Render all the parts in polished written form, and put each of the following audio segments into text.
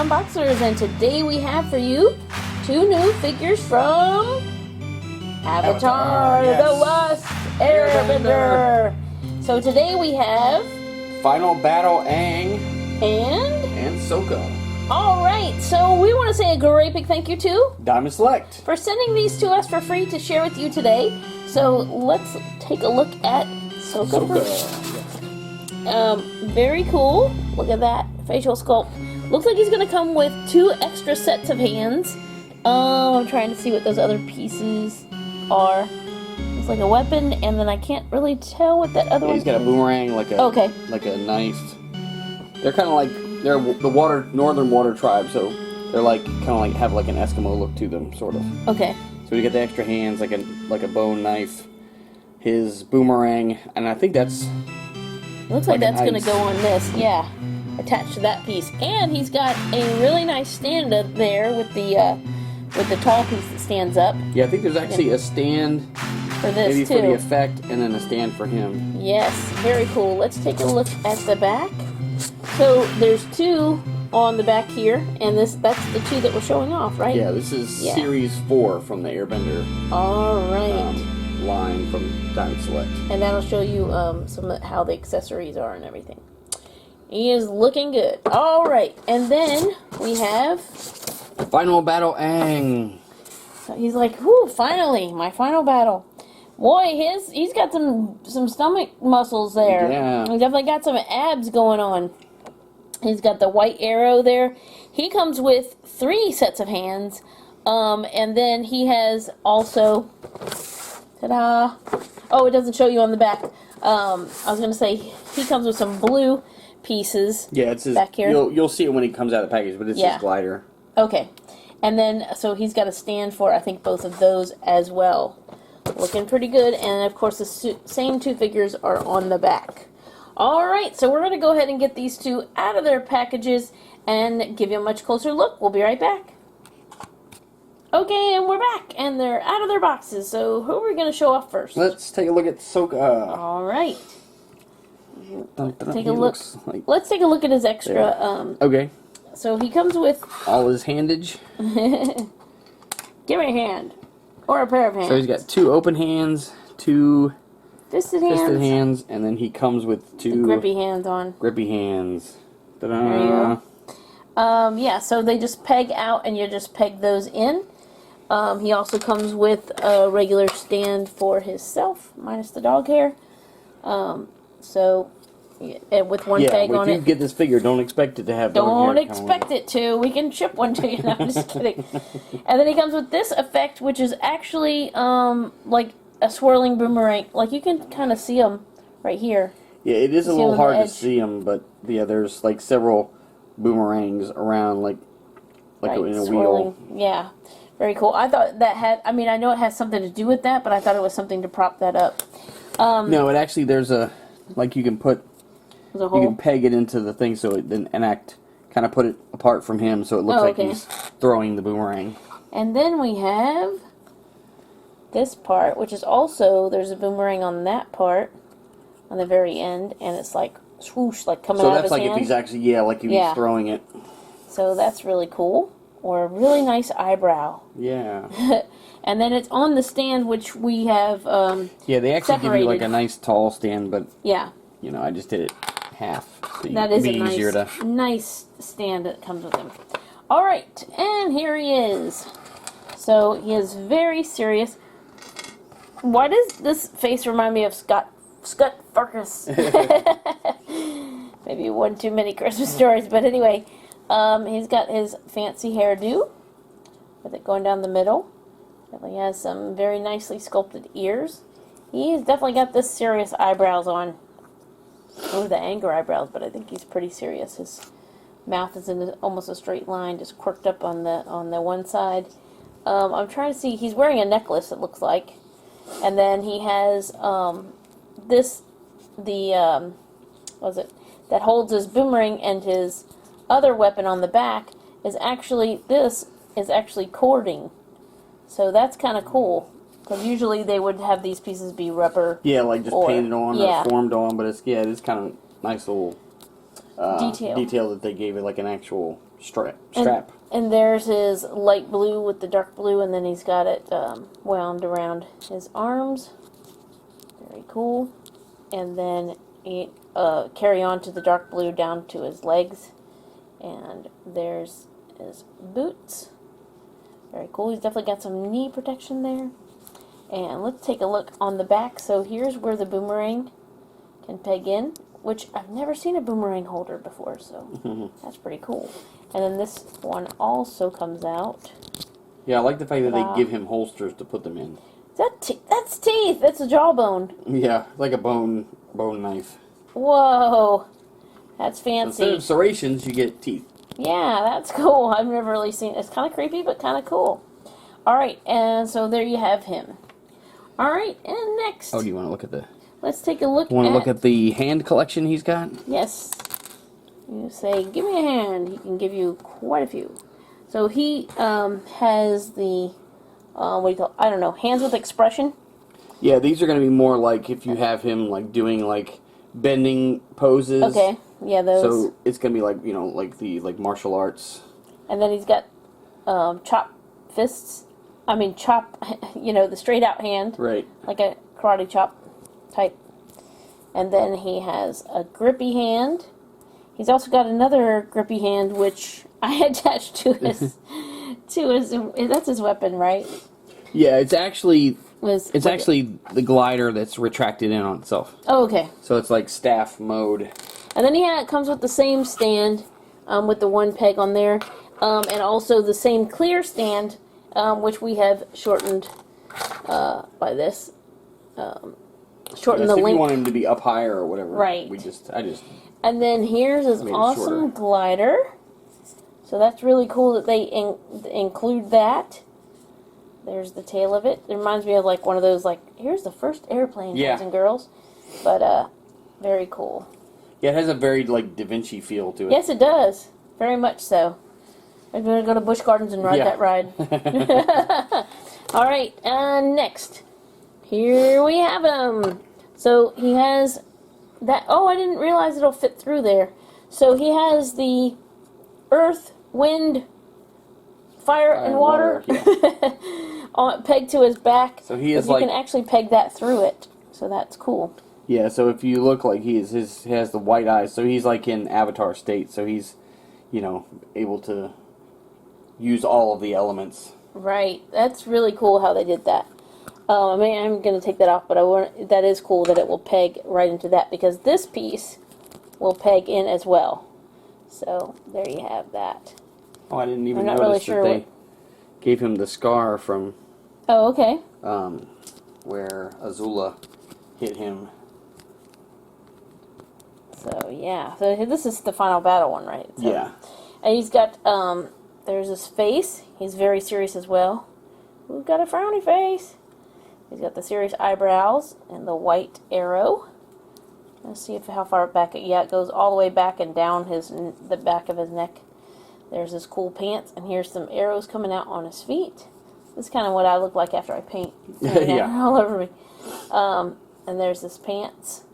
Unboxers, and today we have for you 2 new figures from Avatar The Last Airbender. So today we have Final Battle Aang and Sokka. Alright, so we want to say a great big thank you to Diamond Select for sending these to us for free to share with you today. So let's take a look at Sokka first. Very cool. Look at that facial sculpt. Looks like he's going to come with 2 extra sets of hands. I'm trying to see what those other pieces are. It's like a weapon, and then I can't really tell what that other one is. He's got a boomerang, like a knife. They're kind of like the northern water tribe, so they're like kind of like have like an Eskimo look to them, sort of. Okay. So we get the extra hands, like a bone knife. His boomerang, and I think that's. Looks like that's going to go on this, yeah, attached to that piece. And he's got a really nice stand up there with the tall piece that stands up. Yeah, I think there's actually a stand for this maybe too. for the effect, and then a stand for him. Yes, very cool. Let's take a look at the back. So there's 2 on the back here, and that's the 2 that we're showing off, right? Yeah, this is Series 4 from the Airbender. All right. Line from Diamond Select. And that'll show you some of how the accessories are and everything. He is looking good. All right, and then we have Final Battle Aang. So he's like, "Whoo! Finally, my final battle." Boy, he's got some stomach muscles there. Yeah, he definitely got some abs going on. He's got the white arrow there. He comes with 3 sets of hands, and then he has also. Ta-da! Oh, it doesn't show you on the back. I was going to say, he comes with some blue pieces. Yeah, it's his, back here. You'll see it when he comes out of the package, but it's his glider. Okay. And then, so he's got a stand for, I think, both of those as well. Looking pretty good. And, of course, the same 2 figures are on the back. Alright, so we're going to go ahead and get these 2 out of their packages and give you a much closer look. We'll be right back. Okay, and we're back, and they're out of their boxes, so who are we going to show off first? Let's take a look at Sokka. Alright. Take a look. Let's take a look at his extra, okay. So he comes with... all his handage. Give me a hand. Or a pair of hands. So he's got 2 open hands, 2 fisted hands, and then he comes with 2... grippy hands on. Grippy hands. Ta-da. There you go. Yeah, so they just peg out, and you just peg those in. He also comes with a regular stand for himself, minus the dog hair. So, with one peg on it. Yeah, if you get this figure, don't expect it to have dog hair. Don't expect it to. We can ship one to you. No, I'm just kidding. And then he comes with this effect, which is actually like a swirling boomerang. Like, you can kind of see them right here. Yeah, it is a little hard to see them, but yeah, there's like several boomerangs around, like in a wheel. Yeah. Very cool. I thought that had, I mean, I know it has something to do with that, but I thought it was something to prop that up. No, it actually, there's a, like you can put, you can peg it into the thing so it then kind of put it apart from him so it looks like he's throwing the boomerang. And then we have this part, which is also, there's a boomerang on that part, on the very end, and it's like swoosh, like coming out of his hand. So that's like if he's actually, like he's throwing it. So that's really cool. Or a really nice eyebrow. Yeah. And then it's on the stand, which we have yeah, they actually separated. give you like a nice tall stand, but yeah, you know, I just did it half. So that is a nice stand that comes with him. All right, and here he is. So he is very serious. Why does this face remind me of Scott Farkas? Maybe one too many Christmas stories, but anyway. He's got his fancy hairdo with it going down the middle. Definitely has some very nicely sculpted ears. He's definitely got the serious eyebrows on. Oh, the anger eyebrows, but I think he's pretty serious. His mouth is in almost a straight line, just quirked up on the one side. I'm trying to see. He's wearing a necklace, it looks like, and then he has that holds his boomerang, and his other weapon on the back is actually cording. So that's kind of cool. Because usually they would have these pieces be rubber. Yeah, like just painted on or formed on. But it's kind of nice little detail that they gave it, like an actual strap. And there's his light blue with the dark blue, and then he's got it wound around his arms. Very cool. And then he carry on to the dark blue down to his legs. And there's his boots. Very cool. He's definitely got some knee protection there. And let's take a look on the back. So here's where the boomerang can peg in, which I've never seen a boomerang holder before, so that's pretty cool. And then this one also comes out. Yeah, I like the fact that they give him holsters to put them in. That's teeth. That's a jawbone. Yeah, like a bone knife. Whoa, that's fancy. Instead of serrations, you get teeth. Yeah, that's cool. I've never really seen it. It's kind of creepy, but kind of cool. All right, and so there you have him. All right, and next. Oh, do you want to look at the... Let's take a look. Want to look at the hand collection he's got? Yes. You say, give me a hand. He can give you quite a few. So he has the, what do you call it? I don't know, hands with expression. Yeah, these are going to be more like if you have him like doing like bending poses. Okay, yeah, those. So it's going to be like, you know, like the martial arts. And then he's got chop fists. I mean, chop, you know, the straight out hand. Right. Like a karate chop type. And then he has a grippy hand. He's also got another grippy hand, which I attached to his, that's his weapon, right? Yeah, it's actually the glider that's retracted in on itself. Oh, okay. So it's like staff mode. And then it comes with the same stand with the one peg on there, and also the same clear stand, which we have shortened by this. Shorten the length. If you want him to be up higher or whatever. Right. And then here's his awesome glider. So that's really cool that they include that. There's the tail of it. It reminds me of like one of those like, here's the first airplane, boys and girls. But very cool. Yeah, it has a very like Da Vinci feel to it. Yes, it does. Very much so. I'm going to go to Busch Gardens and ride that ride. All right, next. Here we have him. So he has that. Oh, I didn't realize it'll fit through there. So he has the earth, wind, fire, and water pegged to his back. So he is like, you can actually peg that through it. So that's cool. Yeah. So if you look like he has the white eyes. So he's like in Avatar state. So he's, you know, able to use all of the elements. Right. That's really cool how they did that. I mean, I'm going to take that off, but that is cool that it will peg right into that, because this piece will peg in as well. So, there you have that. Oh, I didn't even notice that they gave him the scar from... Oh, okay. Where Azula hit him. So, yeah. So, this is the final battle one, right? So, yeah. And he's got, there's his face. He's very serious as well. We've got a frowny face. He's got the serious eyebrows and the white arrow. Let's see how far back it... Yeah, it goes all the way back and down the back of his neck. There's his cool pants, and here's some arrows coming out on his feet. This is kind of what I look like after I paint. Yeah. All over me. And there's his pants.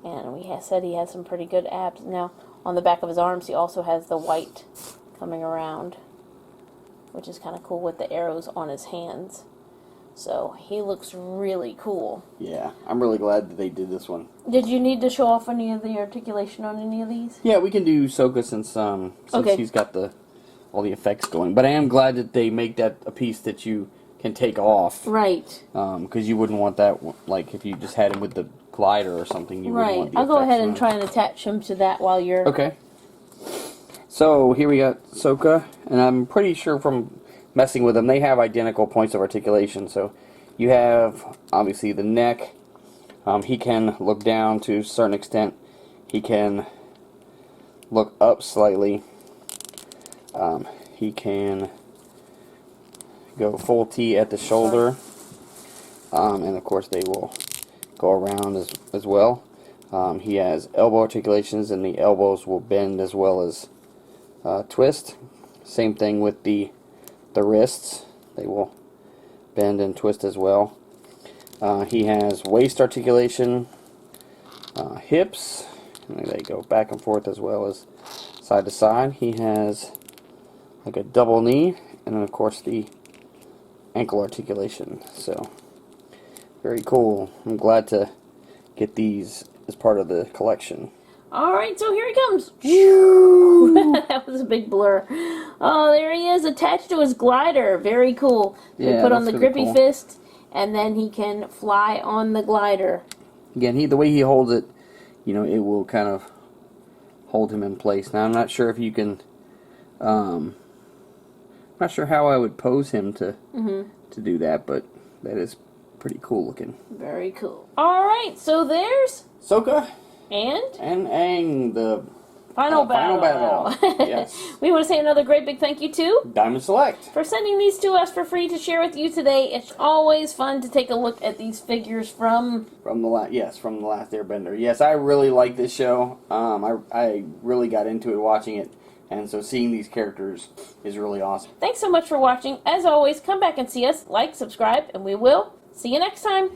And we said he has some pretty good abs. Now, on the back of his arms, he also has the white coming around, which is kind of cool with the arrows on his hands. So, he looks really cool. Yeah, I'm really glad that they did this one. Did you need to show off any of the articulation on any of these? Yeah, we can do Sokka since he's got all the effects going. But I am glad that they make that a piece that you can take off. Right. Because you wouldn't want that, like, if you just had him with the glider or something, you wouldn't want the I'll go ahead and on. try and attach him to that while you're... Okay. So, here we got Sokka, and I'm pretty sure from messing with them, they have identical points of articulation. So you have obviously the neck. He can look down to a certain extent. He can look up slightly. He can go full T at the shoulder, and of course they will go around as well. He has elbow articulations, and the elbows will bend as well as twist. Same thing with the wrists. They will bend and twist as well. He has waist articulation, hips, and they go back and forth as well as side to side. He has like a double knee, and then of course the ankle articulation. So very cool. I'm glad to get these as part of the collection. Alright, so here he comes. That was a big blur. Oh, there he is, attached to his glider. Very cool. So Yeah, he put on the that's really grippy cool. fist, and then he can fly on the glider. Again, the way he holds it, you know, it will kind of hold him in place. Now, I'm not sure if you can, not sure how I would pose him to do that, but that is pretty cool looking. Very cool. Alright, so there's Sokka and Aang, the final battle. Yes. We want to say another great big thank you to Diamond Select. for sending these to us for free to share with you today. It's always fun to take a look at these figures from From the Last Airbender. Yes, I really like this show. I really got into it watching it, and so seeing these characters is really awesome. Thanks so much for watching. As always, come back and see us, like, subscribe, and we will see you next time.